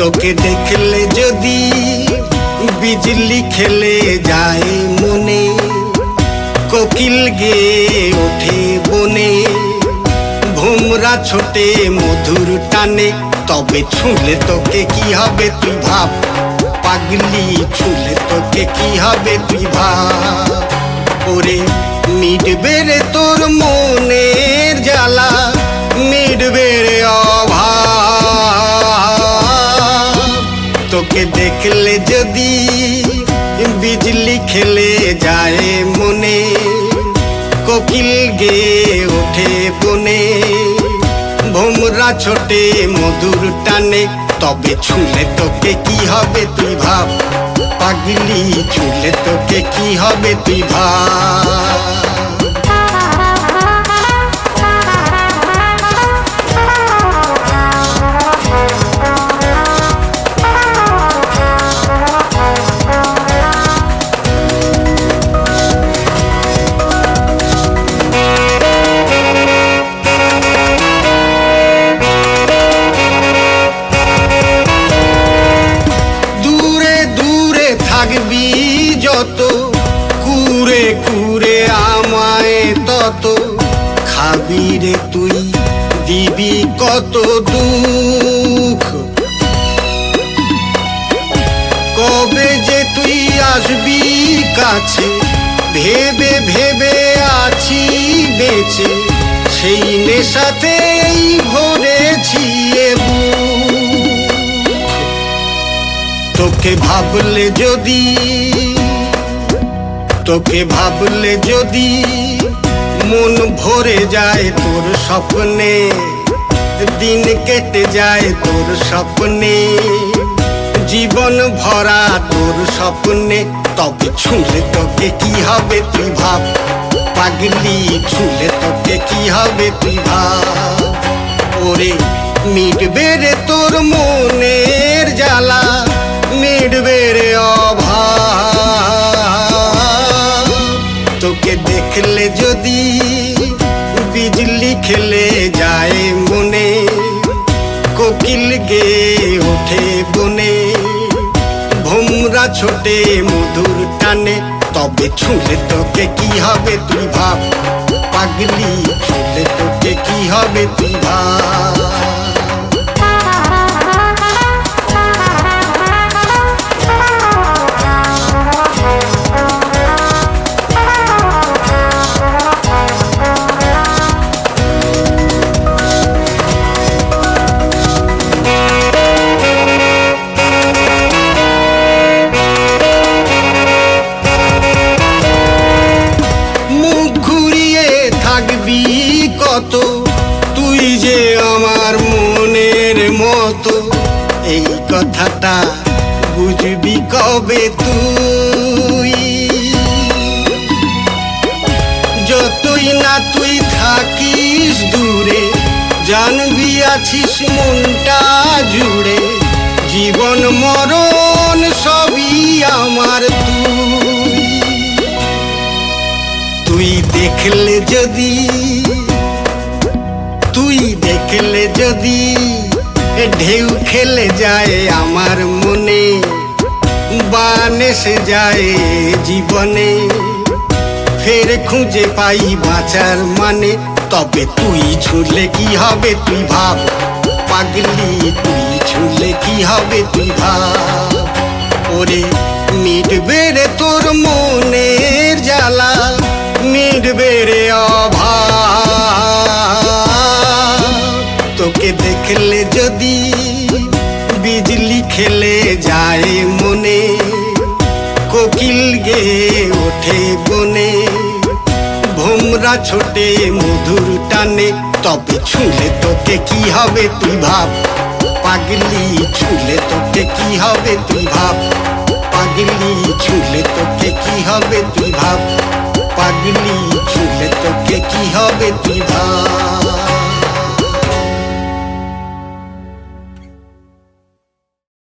তোকে দেখলে যদি বিজলি খেলে যায় মনে, কোকিল গেয়ে ওঠে বনে, ভোমরা ছোটে মধুর টানে, তবে ছুঁলে তোকে কি হবে তুই ভাব, পাগলি ছুঁলে তোকে কি হবে তুই ভাব। ওরে মিটবে রে তোর মনের জ্বালা, মিটবে রে অভাব। তোকে দেখলে যদি বিজলি খেলে যায় মনে, কোকিল গেয়ে ওঠে বনে, ভোমরা ছোটে মধুর টানে, তবে ছুঁলে তোকে কি হবে তুই ভাব, পাগলি ছুঁলে তোকে কি হবে তুই ভাব। থাকবি যত কুরে কুরে আমায় তত, খাবি রে তুই দিবি কত দুঃখ, কবে যে তুই আসবি কাছে, ভেবে ভেবে আছি বেঁচে, সেই নেশাতেই ভরেছি এ বুক। তোকে ভাবলে যদি, তোকে ভাবলে যদি মন ভরে যায় তোর স্বপ্নে, দিন কেটে যায় তোর স্বপ্নে, জীবন ভরা তোর স্বপ্নে, তবে ছুঁলে তোকে কি হবে তুই ভাব, পাগলি ছুঁলে তোকে কি হবে তুই ভাব। ওরে মিটবে রে তোর মনের জ্বালা, মিটবে রে অভাব। তোকে দেখলে যদি বিজলি খেলে যায় মনে, কোকিল গেয়ে ওঠে বনে, ভোমরা ছোটে মধুর টানে, তবে ছুঁলে তোকে কি হবে তুই ভাব, পাগলি ছুঁলে তোকে কি হবে তুই ভাব। থাকবি কত তুই যে আমার মনের মতো, এই কথাটা বুঝবি কবে তুই, যতই না তুই থাকিস দূরে, জানবি আছিস মনটা জুড়ে, জীবন মরণ সবই আমার তুই। তুই দেখলে যদি, তুই দেখলে যদি ঢেউ খেলে যায় আমার মনে, বান এসে যায় জীবনে, ফের খুঁজে পাই বাঁচার মানে, তবে তুই ছুঁলে কি হবে তুই ভাব, পাগলি তুই ছুঁলে কি হবে তুই ভাব। ওরে মিটবে রে তোর মনের জ্বালা, মিটবে রে অভাব। তোকে দেখলে যদি বিজলি খেলে যায় মনে, কোকিল গেয়ে ওঠে বনে, ভোমরা ছোটে মধুর টানে, তবে ছুঁলে তোকে কি হবে তুই ভাব, পাগলি ছুঁলে তোকে কি হবে তুই ভাব, পাগলি ছুঁলে তোকে কি হবে তুই ভাব, পাগলি ছুঁলে তোকে কি হবে তুই ভাব।